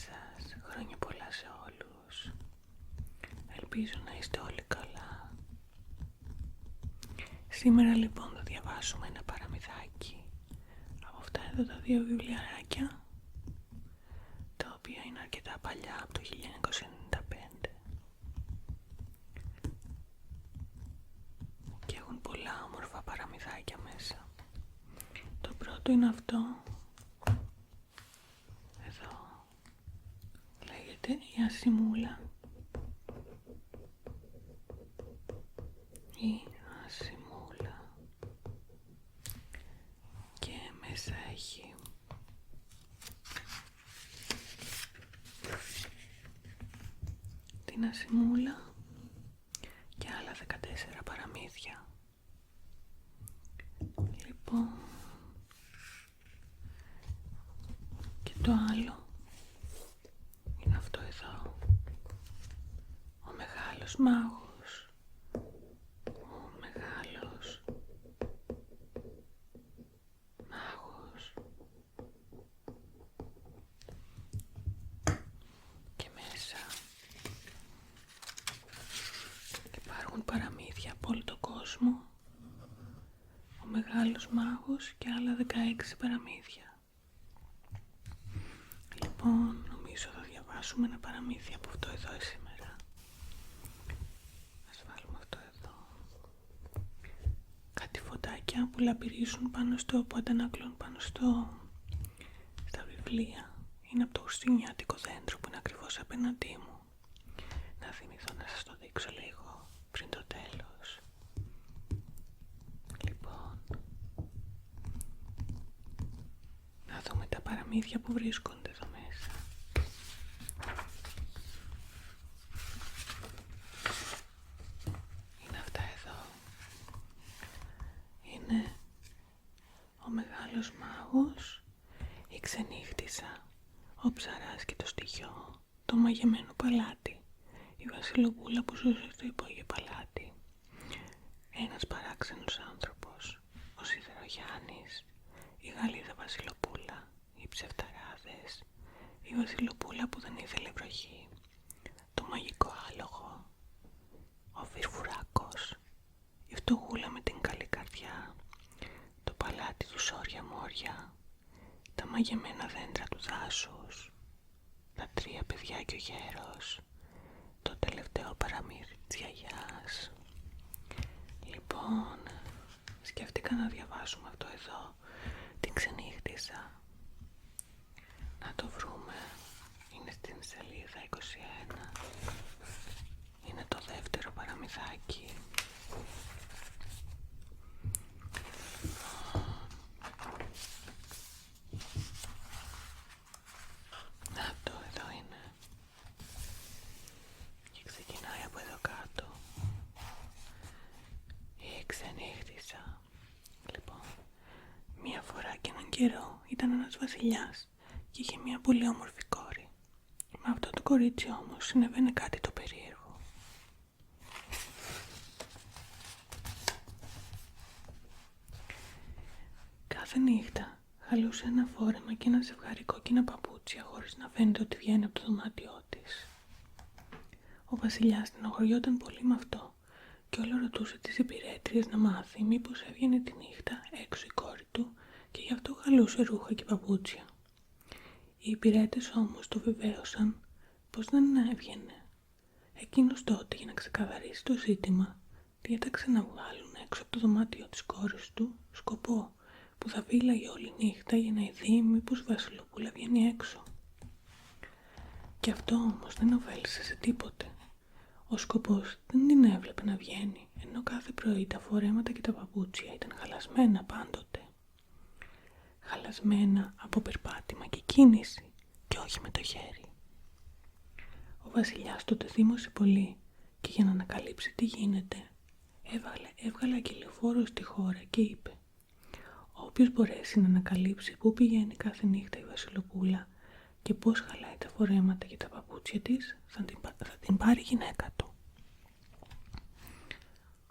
σας, χρόνια πολλά σε όλους. Ελπίζω να είστε όλοι καλά. Σήμερα λοιπόν θα διαβάσουμε ένα παραμυθάκι από αυτά εδώ τα δύο βιβλιαράκια, τα οποία είναι αρκετά παλιά, από το 1995, και έχουν πολλά όμορφα παραμυθάκια μέσα. Το πρώτο είναι αυτό. Εδώ λέγεται η Ασημούλα. Η Ασημούλα. Και μέσα έχει την Ασημούλα και άλλα 14 παραμύθια. Λοιπόν, και το άλλο είναι αυτό εδώ. Ο μεγάλος μάγος. Ο μεγάλος μάγος. Και μέσα υπάρχουν παραμύθια από όλο τον κόσμο. Ο μεγάλος μάγος και άλλα 16 παραμύθια. Λοιπόν, νομίζω θα διαβάσουμε ένα παραμύθι από αυτό εδώ σήμερα. Ας βάλουμε αυτό εδώ. Κάτι φωτάκια που λαμπυρίζουν πάνω που αντανακλούν πάνω στα βιβλία. Είναι από το χριστουγεννιάτικο δέντρο που είναι ακριβώς απέναντί μου. Να θυμηθώ να σας το δείξω λίγο πριν το τέλος. Λοιπόν, να δούμε τα παραμύθια που βρίσκονται εδώ μέσα. Είναι αυτά εδώ. Είναι ο μεγάλος μάγος, η ξενύχτισσα, ο ψαράς και το στοιχιό, το μαγεμένο παλάτι, η βασιλοπούλα που ζούσε στο υπόγειο παλάτι, ένας παράξενος άνθρωπος, ο Σιδερογιάννης, η Γαλλίδα βασιλοπούλα, οι ψευταράδες, η βασιλοπούλα που δεν ήθελε βροχή, το μαγικό άλογο, ο Βυρβουράκος, η φτωχούλα με την καλή καρδιά, το παλάτι του Σόρια Μόρια, τα μαγεμένα δέντρα του δάσους, τα 3 παιδιά και ο γέρος, το τελευταίο παραμύθι της γιαγιάς. Λοιπόν, σκέφτηκα να διαβάσουμε αυτό εδώ, την ξενύχτισσα. Να το βρούμε. Είναι στην σελίδα 21. Είναι το δεύτερο παραμυθάκι. Αυτό εδώ είναι. Και ξεκινάει από εδώ κάτω. Η ξενύχτισσα. Λοιπόν, μία φορά και έναν καιρό ήταν ένας βασιλιάς και είχε μία πολύ όμορφη κόρη. Με αυτό το κορίτσι όμως συνέβαινε κάτι το περίεργο. Κάθε νύχτα χαλούσε ένα φόρεμα και ένα ζευγάρι κόκκινα παπούτσια χωρίς να φαίνεται ότι βγαίνει από το δωμάτιό της. Ο βασιλιάς στενοχωριόταν πολύ με αυτό και όλο ρωτούσε τις υπηρέτριες να μάθει μήπως έβγαινε τη νύχτα έξω η κόρη του και γι' αυτό χαλούσε ρούχα και παπούτσια. Οι υπηρέτες όμως το βεβαίωσαν πως δεν έβγαινε. Εκείνος τότε, για να ξεκαθαρίσει το ζήτημα, διέταξε να βγάλουν έξω από το δωμάτιο της κόρης του σκοπό που θα φύλαγε όλη νύχτα για να δει μήπως η βασιλοπούλα βγαίνει έξω. Και αυτό όμως δεν ωφέλησε σε τίποτε. Ο σκοπός δεν την έβλεπε να βγαίνει, ενώ κάθε πρωί τα φορέματα και τα παπούτσια ήταν χαλασμένα πάντοτε. Χαλασμένα από περπάτημα και κίνηση και όχι με το χέρι. Ο βασιλιάς τότε θύμωσε πολύ και για να ανακαλύψει τι γίνεται έβγαλε αγγελιοφόρο στη χώρα και είπε: όποιος μπορέσει να ανακαλύψει πού πηγαίνει κάθε νύχτα η βασιλοπούλα και πώς χαλάει τα φορέματα και τα παπούτσια της θα την πάρει γυναίκα του.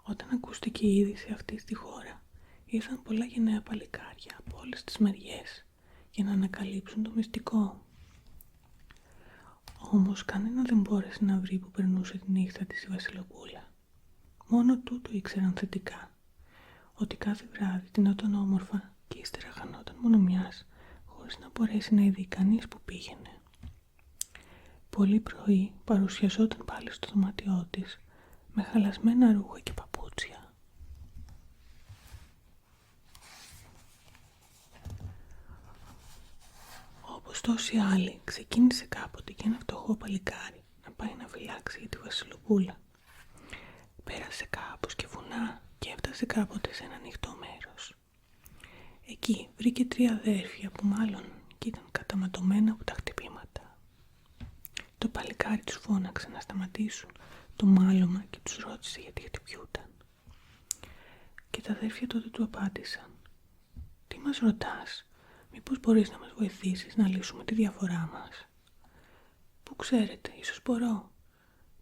Όταν ακούστηκε η είδηση αυτή στη χώρα, ήρθαν πολλά γενναία παλικάρια από όλες τις μεριές για να ανακαλύψουν το μυστικό. Όμως κανένα δεν μπόρεσε να βρει που περνούσε τη νύχτα της η Βασιλοπούλα. Μόνο τούτο ήξεραν θετικά, ότι κάθε βράδυ τεινόταν όμορφα και ύστερα χανόταν μόνο μιας, χωρίς να μπορέσει να ειδεί κανείς που πήγαινε. Πολύ πρωί παρουσιαζόταν πάλι στο δωμάτιό της, με χαλασμένα ρούχα και παπούτσια. Όπως τόσοι άλλοι, ξεκίνησε κάποτε και ένα φτωχό παλικάρι να πάει να φυλάξει για τη Βασιλοπούλα. Πέρασε κάπως και βουνά και έφτασε κάποτε σε ένα ανοιχτό μέρος. Εκεί βρήκε 3 αδέρφια που μάλλον και ήταν καταματωμένα από τα χτυπήματα. Το παλικάρι τους φώναξε να σταματήσουν το μάλωμα και τους ρώτησε γιατί χτυπιούταν. Και τα αδέρφια τότε του απάντησαν: «Τι μας ρωτάς? Μήπως μπορείς να μας βοηθήσεις να λύσουμε τη διαφορά μας?» «Πού ξέρετε, ίσως μπορώ.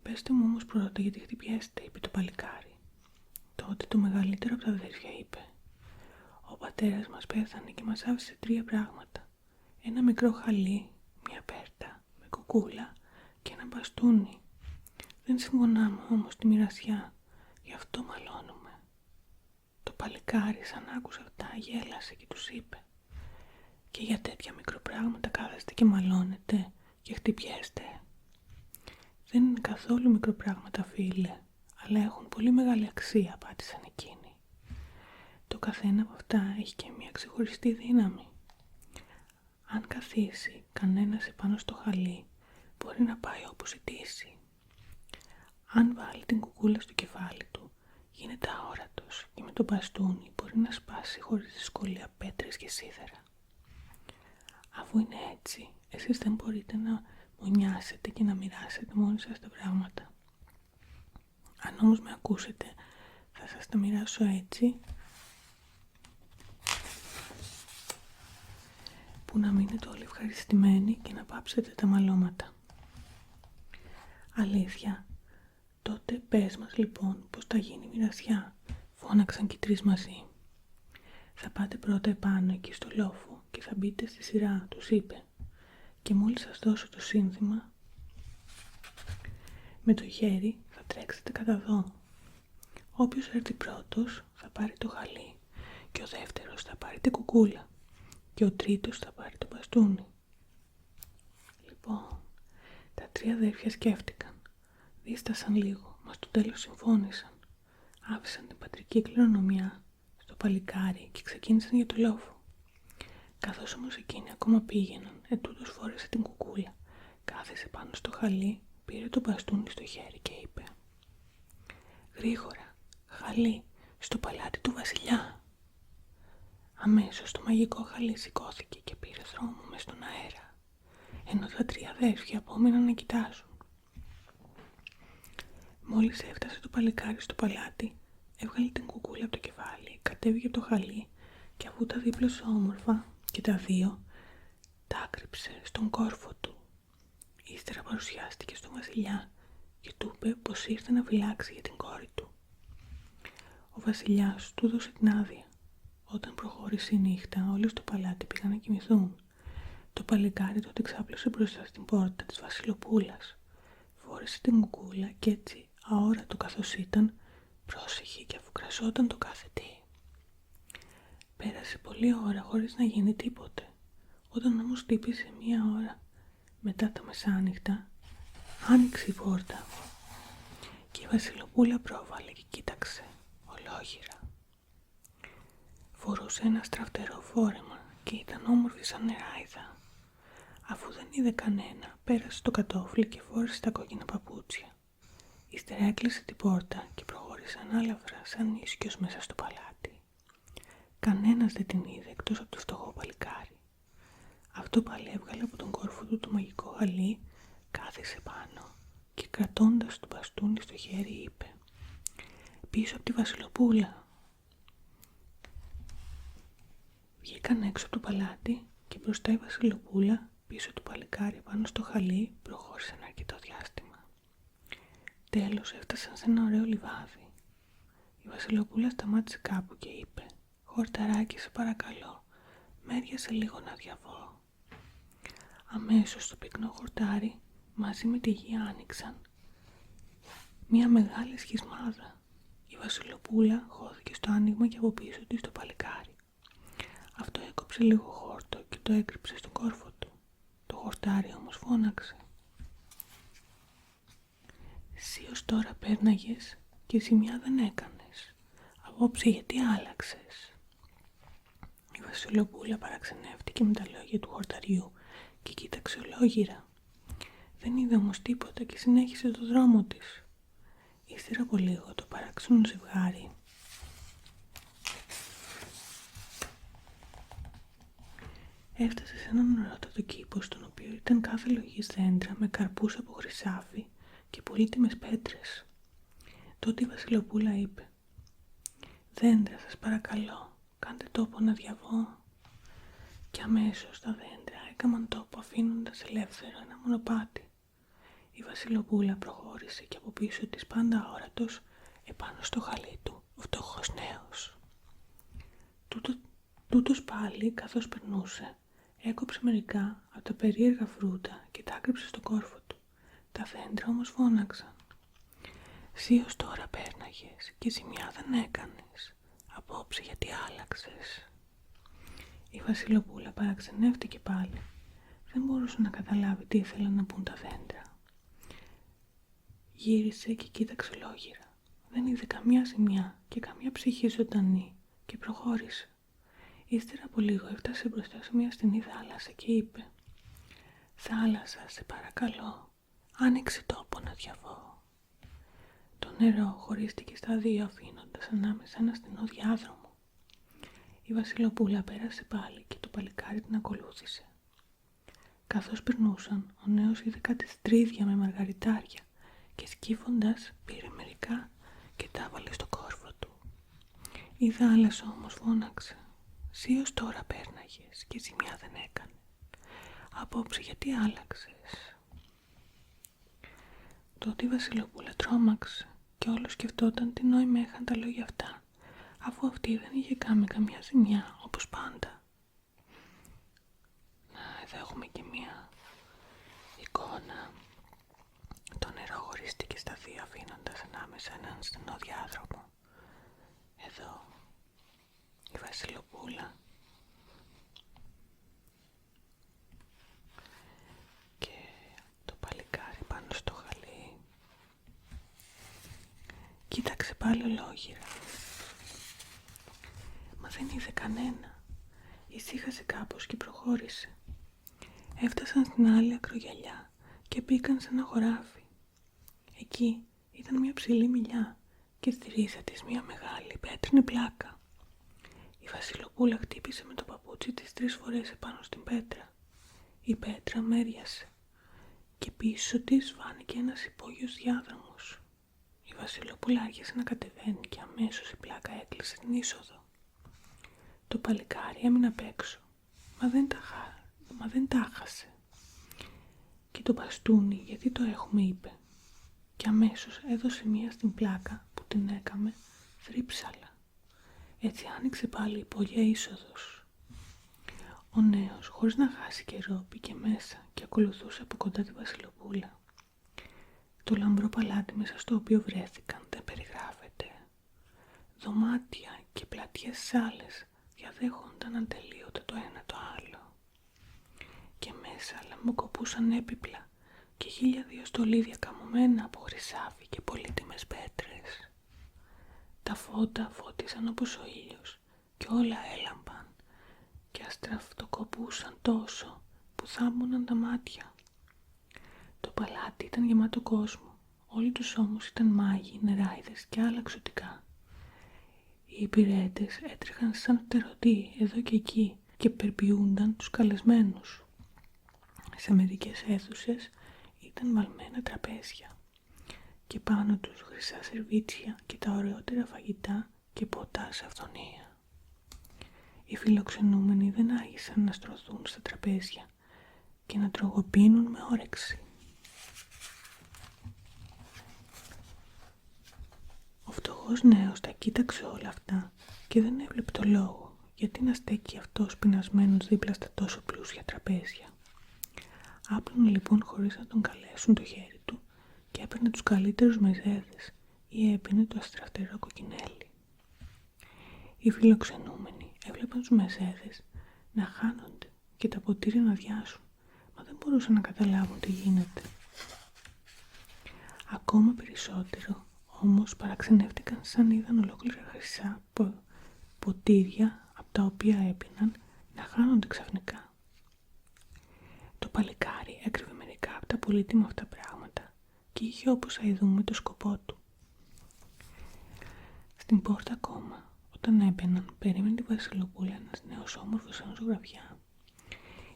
Πέστε μου όμως πρώτα γιατί χτυπιέστε», είπε το παλικάρι. Τότε το μεγαλύτερο από τα αδέρφια είπε: «Ο πατέρας μας πέθανε και μας άφησε 3 πράγματα. Ένα μικρό χαλί, μια πέρτα με κουκούλα και ένα μπαστούνι. Δεν συμφωνάμε όμως τη μοιρασιά, γι' αυτό μαλώνουμε». Το παλικάρι σαν άκουσε αυτά γέλασε και τους είπε: «Και για τέτοια μικροπράγματα κάθεστε και μαλώνετε και χτυπιέστε? Δεν είναι καθόλου μικροπράγματα, φίλε, αλλά έχουν πολύ μεγάλη αξία», απάντησαν εκείνοι. «Το καθένα από αυτά έχει και μια ξεχωριστή δύναμη. Αν καθίσει κανένας επάνω στο χαλί, μπορεί να πάει όπου ζητήσει. Αν βάλει την κουκούλα στο κεφάλι του, γίνεται αόρατος και με το μπαστούνι μπορεί να σπάσει χωρίς δυσκολία πέτρες και σίδερα. Αφού είναι έτσι, εσείς δεν μπορείτε να μονιάσετε και να μοιράσετε μόνοι σας τα πράγματα. Αν όμως με ακούσετε, θα σας τα μοιράσω έτσι, που να μείνετε όλοι ευχαριστημένοι και να πάψετε τα μαλώματα». «Αλήθεια? Τότε πες μας λοιπόν πως θα γίνει η μοιρασιά», φώναξαν και οι 3 μαζί. «Θα πάτε πρώτα επάνω εκεί στο λόφο και θα μπείτε στη σειρά», τους είπε. «Και μόλις σας δώσω το σύνθημα, με το χέρι θα τρέξετε κατά δω. Όποιος έρθει πρώτος θα πάρει το χαλί και ο δεύτερος θα πάρει την κουκούλα και ο τρίτος θα πάρει το μπαστούνι». Λοιπόν, τα 3 αδέρφια σκέφτηκαν, δίστασαν λίγο, μα στο τέλος συμφώνησαν. Άφησαν την πατρική κληρονομιά στο παλικάρι και ξεκίνησαν για το λόφο. Καθώς όμως εκείνοι ακόμα πήγαιναν, ετούτος φόρεσε την κουκούλα, κάθισε πάνω στο χαλί, πήρε το μπαστούνι στο χέρι και είπε: «Γρήγορα, χαλί, στο παλάτι του βασιλιά». Αμέσως το μαγικό χαλί σηκώθηκε και πήρε δρόμο μες στον αέρα, ενώ τα 3 αδέρφια απόμειναν να κοιτάζουν. Μόλις έφτασε το παλικάρι στο παλάτι, έβγαλε την κουκούλα από το κεφάλι, κατέβηκε από το χαλί και αφού τα δίπλωσε όμορφα και τα 2, τα άκρυψε στον κόρφο του. Ύστερα παρουσιάστηκε στον βασιλιά και του είπε πως ήρθε να φυλάξει για την κόρη του. Ο βασιλιάς του έδωσε την άδεια. Όταν προχώρησε η νύχτα, όλοι στο παλάτι πήγαν να κοιμηθούν. Το παλικάρι τότε ξάπλωσε μπροστά στην πόρτα της Βασιλοπούλας. Φόρεσε την κουκούλα και έτσι, αόρατο καθώς ήταν, πρόσεχε και αφουγκραζόταν το κάθε τι. Πέρασε πολλή ώρα χωρίς να γίνει τίποτε. Όταν όμως χτύπησε 1 ώρα μετά τα μεσάνυχτα, άνοιξε η πόρτα και η Βασιλοπούλα πρόβαλε και κοίταξε ολόγυρα. Φορούσε ένα στραφτερό φόρεμα και ήταν όμορφη σαν νεράιδα. Αφού δεν είδε κανένα, πέρασε το κατόφλι και φόρεσε τα κόκκινα παπούτσια. Ύστερα έκλεισε την πόρτα και προχώρησε ανάλαφρα σαν ίσκιος μέσα στο παλάτι. Κανένας δεν την είδε εκτός από το φτωχό παλικάρι. Αυτό πάλι έβγαλε από τον κόρφο του το μαγικό χαλί, κάθισε πάνω και κρατώντας το μπαστούνι στο χέρι είπε: «Πίσω από τη Βασιλοπούλα». Βγήκαν έξω από το παλάτι και μπροστά η Βασιλοπούλα, πίσω του παλικάρι πάνω στο χαλί, προχώρησε ένα αρκετό διάστημα. Τέλος έφτασαν σε ένα ωραίο λιβάδι. Η Βασιλοπούλα σταμάτησε κάπου και είπε: «Χορταράκι, σε παρακαλώ, μέριασε λίγο να διαβώ». Αμέσως το πυκνό χορτάρι μαζί με τη γη άνοιξαν μια μεγάλη σχισμάδα. Η Βασιλοπούλα χώθηκε στο άνοιγμα και από πίσω της το παλικάρι. Αυτό έκοψε λίγο χόρτο και το έκρυψε στον κόρφο του. Το χορτάρι όμως φώναξε: «Εσύ ως τώρα πέρναγες και ζημιά δεν έκανες. Απόψε γιατί άλλαξες?» Η Βασιλοπούλα παραξενεύτηκε με τα λόγια του χορταριού και κοίταξε ολόγυρα. Δεν είδε όμως τίποτα και συνέχισε το δρόμο της. Ύστερα από λίγο το παράξενο ζευγάρι έφτασε σε έναν ωραιότατο κήπο, στον οποίο ήταν κάθε λογής δέντρα με καρπούς από χρυσάφι και πολύτιμες πέτρες. Τότε η Βασιλοπούλα είπε: «Δέντρα, σας παρακαλώ, κάντε τόπο να διαβώ». Και αμέσως τα δέντρα έκαμαν τόπο, αφήνοντας ελεύθερο ένα μονοπάτι. Η Βασιλοπούλα προχώρησε και από πίσω της, πάντα όρατος, επάνω στο χαλί του, ο φτωχός νέος. Τούτος πάλι, καθώς περνούσε, έκοψε μερικά από τα περίεργα φρούτα και τα άκρυψε στο κόρφο του. Τα δέντρα όμως φώναξαν: «Εσύ ως τώρα πέρναγες και ζημιά δεν έκανες. Απόψε γιατί άλλαξες?» Η Βασιλοπούλα παραξενεύτηκε πάλι. Δεν μπορούσε να καταλάβει τι ήθελαν να πούν τα δέντρα. Γύρισε και κοίταξε ολόγυρα. Δεν είδε καμιά ζημιά και καμιά ψυχή ζωντανή και προχώρησε. Ύστερα από λίγο έφτασε μπροστά σε μια στενή θάλασσα και είπε: «Θάλασσα, σε παρακαλώ, άνοιξε τόπο να διαβώ». Το νερό χωρίστηκε στα δύο, αφήνοντας ανάμεσα ένα στενό διάδρομο. Η Βασιλοπούλα πέρασε πάλι και το παλικάρι την ακολούθησε. Καθώς περνούσαν, ο νέος είδε κάτι στρίδια με μαργαριτάρια και σκύφοντας πήρε μερικά και τα έβαλε στο κόρφο του. Η θάλασσα όμως φώναξε: «Εσύ ως τώρα πέρναγες και ζημιά δεν έκανε. Απόψε γιατί άλλαξες?» Τότε η Βασιλοπούλα τρόμαξε και όλο σκεφτόταν τι νόημα είχαν τα λόγια αυτά, αφού αυτή δεν είχε κάνει καμιά ζημιά όπως πάντα. Εδώ έχουμε και μία εικόνα. Το νερό χωρίστηκε στα δύο, αφήνοντας ανάμεσα έναν στενό διάδρομο. Εδώ η Βασιλοπούλα και το παλικάρι πάνω στο χαλί. Κοίταξε πάλι ολόγυρα, μα δεν είδε κανένα. Ησύχασε κάπως και προχώρησε. Έφτασαν στην άλλη ακρογιαλιά και μπήκαν σε ένα χωράφι. Εκεί ήταν μια ψηλή μιλιά και στη ρίζα της μια μεγάλη πέτρινη πλάκα. Η Βασιλοπούλα χτύπησε με το παπούτσι της 3 φορές επάνω στην πέτρα. Η πέτρα μέριασε και πίσω της φάνηκε ένας υπόγειος διάδρομος. Η Βασιλοπούλα άρχισε να κατεβαίνει και αμέσως η πλάκα έκλεισε την είσοδο. Το παλικάρι έμεινε απ' έξω, μα δεν τα χάσε. Και το μπαστούνι, γιατί το έχουμε, είπε, και αμέσως έδωσε μία στην πλάκα που την έκαμε θρύψαλα. Έτσι άνοιξε πάλι η υπόγεια είσοδος. Ο νέος, χωρίς να χάσει καιρό, μπήκε μέσα και ακολουθούσε από κοντά τη Βασιλοπούλα. Το λαμπρό παλάτι μέσα στο οποίο βρέθηκαν δεν περιγράφεται. Δωμάτια και πλατιές σάλες διαδέχονταν ατελείωτα το ένα το άλλο. Και μέσα λαμποκοπούσαν έπιπλα και 1002 στολίδια καμωμένα από χρυσάφι και πολύτιμες πέτρες. Τα φώτα φώτισαν όπως ο ήλιος και όλα έλαμπαν και αστραφτοκοπούσαν τόσο που θάμποναν τα μάτια. Το παλάτι ήταν γεμάτο κόσμο, όλοι τους όμως ήταν μάγοι, νεράιδες και άλλα εξωτικά. Οι υπηρέτες έτρεχαν σαν φτερωτοί εδώ και εκεί και περποιούνταν τους καλεσμένους. Σε μερικές αίθουσες ήταν βαλμένα τραπέζια και πάνω τους χρυσά σερβίτσια και τα ωραιότερα φαγητά και ποτά σε αυθονία. Οι φιλοξενούμενοι δεν άργησαν να στρωθούν στα τραπέζια και να τρογοπίνουν με όρεξη. Ο φτωχός νέος τα κοίταξε όλα αυτά και δεν έβλεπε το λόγο γιατί να στέκει αυτός πεινασμένος δίπλα στα τόσο πλούσια τραπέζια. Άπλωνε λοιπόν χωρίς να τον καλέσουν το χέρι του και έπαιρνε τους καλύτερους μεζέδες ή έπινε το αστραφτερό κοκκινέλι. Οι φιλοξενούμενοι έβλεπαν τους μεζέδες να χάνονται και τα ποτήρια να αδειάσουν, μα δεν μπορούσαν να καταλάβουν τι γίνεται. Ακόμα περισσότερο όμως παραξενεύτηκαν σαν είδαν ολόκληρα χρυσά ποτήρια από τα οποία έπιναν να χάνονται ξαφνικά. Το παλικάρι έκρυβε μερικά από τα πολύτιμα αυτά πράγματα και είχε όπως αηδούμε το σκοπό του. Στην πόρτα ακόμα, όταν έμπαιναν, περίμενε τη Βασιλοπούλα ένας νέος όμορφος σαν ζωγραφιά.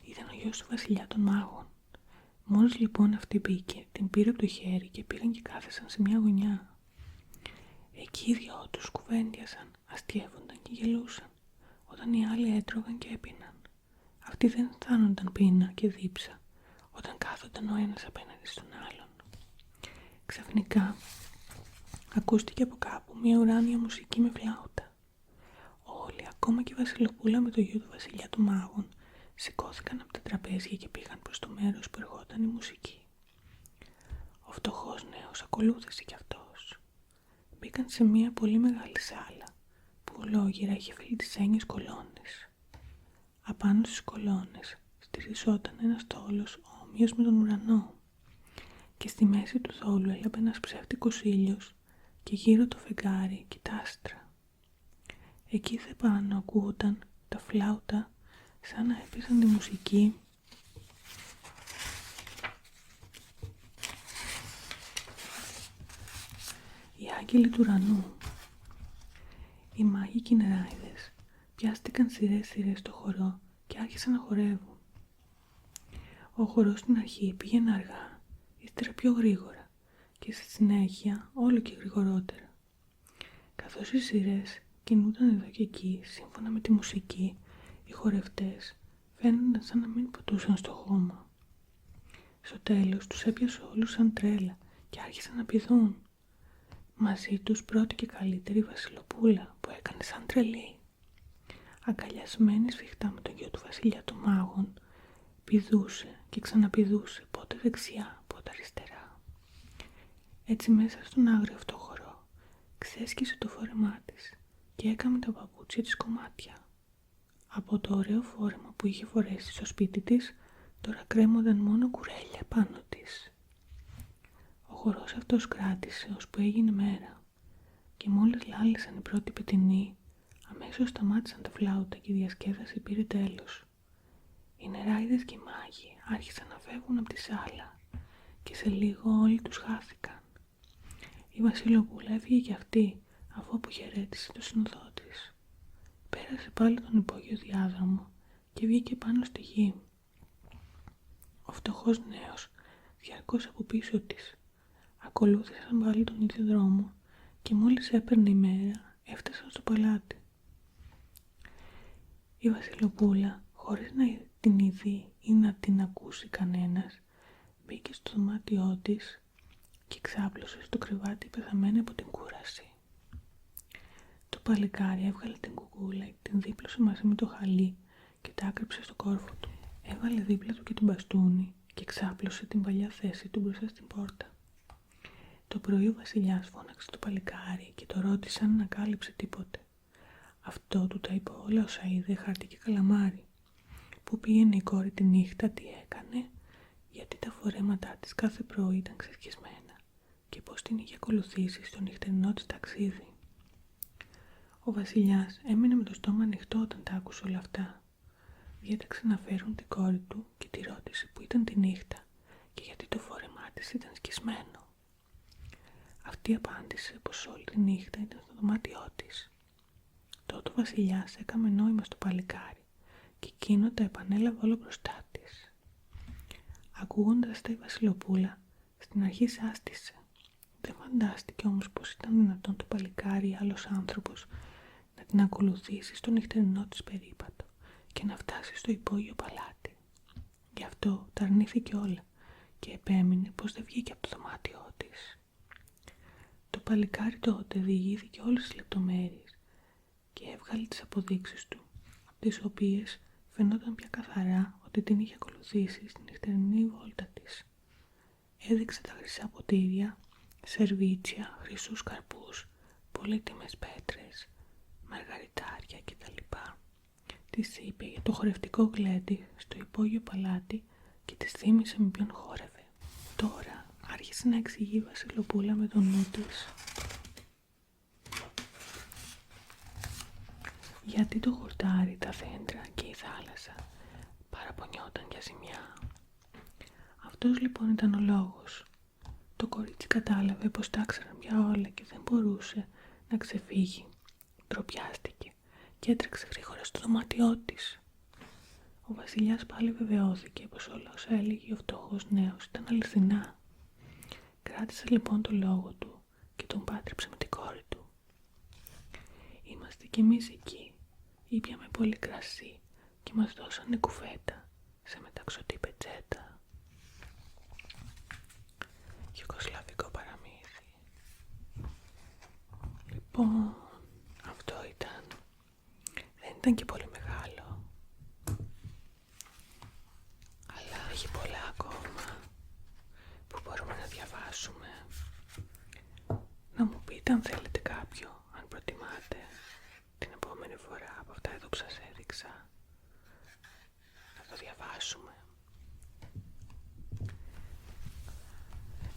Ήταν ο γιος του βασιλιά των μάγων. Μόλις λοιπόν αυτή μπήκε, την πήρε από το χέρι και πήγαν και κάθεσαν σε μια γωνιά. Εκεί οι δυο τους κουβέντιασαν, αστιεύονταν και γελούσαν, όταν οι άλλοι έτρωγαν και έπιναν. Αυτοί δεν αισθάνονταν πείνα και δίψα, όταν κάθονταν ο ένας απέναντι στον άλλον. Ξαφνικά, ακούστηκε από κάπου μια ουράνια μουσική με φλάουτα. Όλοι, ακόμα και η Βασιλοπούλα με το γιο του βασιλιά των μάγων, σηκώθηκαν από τα τραπέζια και πήγαν προς το μέρος που ερχόταν η μουσική. Ο φτωχός νέος ακολούθησε κι αυτός. Μπήκαν σε μια πολύ μεγάλη σάλα που ολόγυρα είχε φιλτισένιες κολόνες. Απάνω στις κολόνες στηριζόταν ένας θόλος όμοιος με τον ουρανό και στη μέση του θόλου έλαμπε ένας ψεύτικος ήλιος και γύρω το φεγγάρι και τα άστρα. Εκεί δε πάνω ακούγονταν τα φλάουτα σαν να έπαιζαν τη μουσική οι άγγελοι του ουρανού. Οι μάγικοι νεράιδες πιάστηκαν σειρές στο χορό και άρχισαν να χορεύουν. Ο χορός στην αρχή πήγαινε αργά, ύστερα πιο γρήγορα και στη συνέχεια όλο και γρηγορότερα. Καθώς οι σειρές κινούνταν εδώ και εκεί σύμφωνα με τη μουσική, οι χορευτές φαίνονταν σαν να μην ποτούσαν στο χώμα. Στο τέλος τους έπιασε όλους σαν τρέλα και άρχισαν να πηδούν. Μαζί τους πρώτη και καλύτερη η Βασιλοπούλα που έκανε σαν τρελή. Αγκαλιασμένη σφιχτά με τον γιο του βασιλιά των μάγων, πηδούσε και ξαναπηδούσε πότε δεξιά, πότε αριστερά. Έτσι μέσα στον άγριο αυτό χορό ξέσκησε το φόρεμά της και έκαμε τα παπούτσια της κομμάτια. Από το ωραίο φόρεμα που είχε φορέσει στο σπίτι της, τώρα κρέμονταν μόνο κουρέλια πάνω της. Ο χορός αυτός κράτησε ώσπου έγινε μέρα και μόλις λάλησαν οι πρώτοι πετεινοί, αμέσως σταμάτησαν τα φλάουτα και η διασκέδαση πήρε τέλος. Οι νεράιδες και οι μάγοι άρχισαν να φεύγουν από τη σάλα και σε λίγο όλοι τους χάθηκαν. Η Βασιλοπούλα έφυγε κι αυτή αφού αποχαιρέτησε το συνοδό της. Πέρασε πάλι τον υπόγειο διάδρομο και βγήκε πάνω στη γη. Ο φτωχός νέος διαρκώς από πίσω της. Ακολούθησαν πάλι τον ίδιο δρόμο και μόλις έπαιρνε η μέρα έφτασαν στο παλάτι. Η Βασιλοπούλα, χωρίς να την ειδεί ή να την ακούσει κανένας, μπήκε στο δωμάτιό της και ξάπλωσε στο κρεβάτι πεθαμένη από την κούραση. Το παλικάρι έβγαλε την κουκούλα, την δίπλωσε μαζί με το χαλί και τα άκρυψε στο κόρφο του. Έβαλε δίπλα του και τον μπαστούνι και ξάπλωσε την παλιά θέση του μπροστά στην πόρτα. Το πρωί ο βασιλιάς φώναξε το παλικάρι και το ρώτησε αν ανακάλυψε τίποτε. Αυτό του τα είπε όλα όσα είδε χαρτί και καλαμάρι. Πού πήγαινε η κόρη τη νύχτα, τι έκανε, γιατί τα φορέματά της κάθε πρωί ήταν ξεσκισμένα και πώς την είχε ακολουθήσει στο νυχτερινό της ταξίδι. Ο βασιλιάς έμεινε με το στόμα ανοιχτό όταν τα άκουσε όλα αυτά. Διέταξε να φέρουν την κόρη του και τη ρώτησε που ήταν τη νύχτα και γιατί το φόρεμά της ήταν σκισμένο. Αυτή απάντησε πως όλη τη νύχτα ήταν στο δωμάτιό της. Τότε ο βασιλιάς έκαμε νόημα στο παλικάρι και εκείνο τα επανέλαβε όλο μπροστά της. Ακούγοντας τα η Βασιλοπούλα στην αρχή σάστησε. Δεν φαντάστηκε όμως πως ήταν δυνατόν το παλικάρι ή άλλος άνθρωπος να την ακολουθήσει στο νυχτερινό της περίπατο και να φτάσει στο υπόγειο παλάτι. Γι' αυτό τα αρνήθηκε όλα και επέμεινε πως δεν βγήκε από το δωμάτιό της. Το παλικάρι τότε διηγήθηκε όλες τις λεπτομέρειες και έβγαλε τις αποδείξεις του, από τις οποίες φαινόταν πια καθαρά ότι ότι την είχε ακολουθήσει στην νυχτερινή βόλτα της. Έδειξε τα χρυσά ποτήρια, σερβίτσια, χρυσούς καρπούς, πολύτιμες πέτρες, μαργαριτάρια κτλ. Της είπε για το χορευτικό γλέντι στο υπόγειο παλάτι και της θύμισε με ποιον χόρευε. Τώρα άρχισε να εξηγεί η Βασιλοπούλα με τον νου της γιατί το χορτάρι, τα δέντρα και η θάλασσα παραπονιόταν για ζημιά. Αυτός λοιπόν ήταν ο λόγος. Το κορίτσι κατάλαβε πως τα ξέραν πια όλα και δεν μπορούσε να ξεφύγει. Ντροπιάστηκε και έτρεξε γρήγορα στο δωμάτιό της. Ο βασιλιάς πάλι βεβαιώθηκε πως όλα όσα έλεγε ο φτωχός νέος ήταν αληθινά. Κράτησε λοιπόν το λόγο του και τον πάτρεψε με την κόρη του. Είμαστε κι εμείς εκεί, ήπιαμε πολύ κρασί και μας δώσανε κουβέτα σε μεταξωτή πετσέτα. Γιουγκοσλαβικό παραμύθι. Λοιπόν, αυτό ήταν. Δεν ήταν και πολύ μεγάλο, αλλά έχει πολλά ακόμα που μπορούμε να διαβάσουμε. Να μου πείτε αν θέλετε κάποιο, αν προτιμάτε την επόμενη φορά από αυτά εδώ που σας έδειξα να το διαβάσουμε.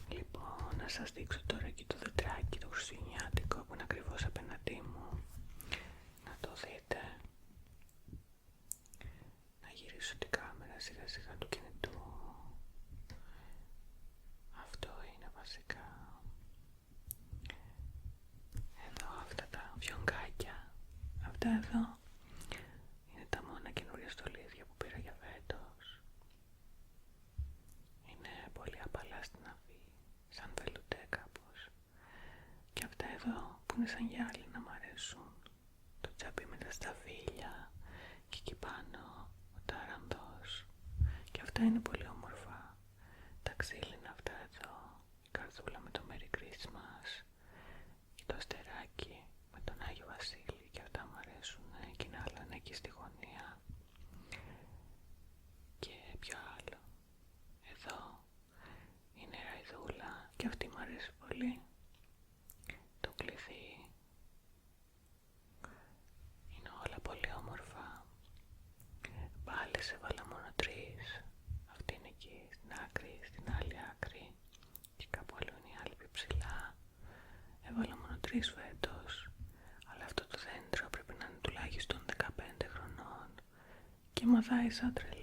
Λοιπόν, να σας δείξω τώρα και το δεντράκι το χριστουγεννιάτικο που είναι ακριβώς απέναντί μου. Να το δείτε. Να γυρίσω την κάμερα σιγά σιγά του κινητού. Αυτό είναι βασικά. Εδώ αυτά τα φιονκάκια. Αυτά εδώ είναι τα μόνα καινούρια στολίδια που πήρα για φέτος. Είναι πολύ απαλά στην αφή, σαν βελουτέ κάπως. Και αυτά εδώ που είναι σαν γυάλινα μ' αρέσουν. Το τσάπι με τα σταφύλια και εκεί πάνω ο τάρανδος. Και αυτά είναι πολύ όμορφα. Τα ξύλινα αυτά εδώ, η καρδούλα με το Merry Christmas και το αστεράκι με τον Άγιο Βασίλη και αυτά μου αρέσουν. Και ένα άλλο είναι εκεί στη γωνία. Και ποιο άλλο? Εδώ είναι η ραϊδούλα και αυτή μου αρέσει πολύ. Το κλειδί. Είναι όλα πολύ όμορφα. Μπάλες έβαλα μόνο 3. Αυτή είναι εκεί στην άκρη, στην άλλη άκρη. Και κάπου άλλο είναι η άλλη πιο ψηλά. Έβαλα μόνο 3 φέτος. Αλλά αυτό το δέντρο πρέπει να είναι τουλάχιστον 15 χρονών. Και μαδάει σαν τρελή.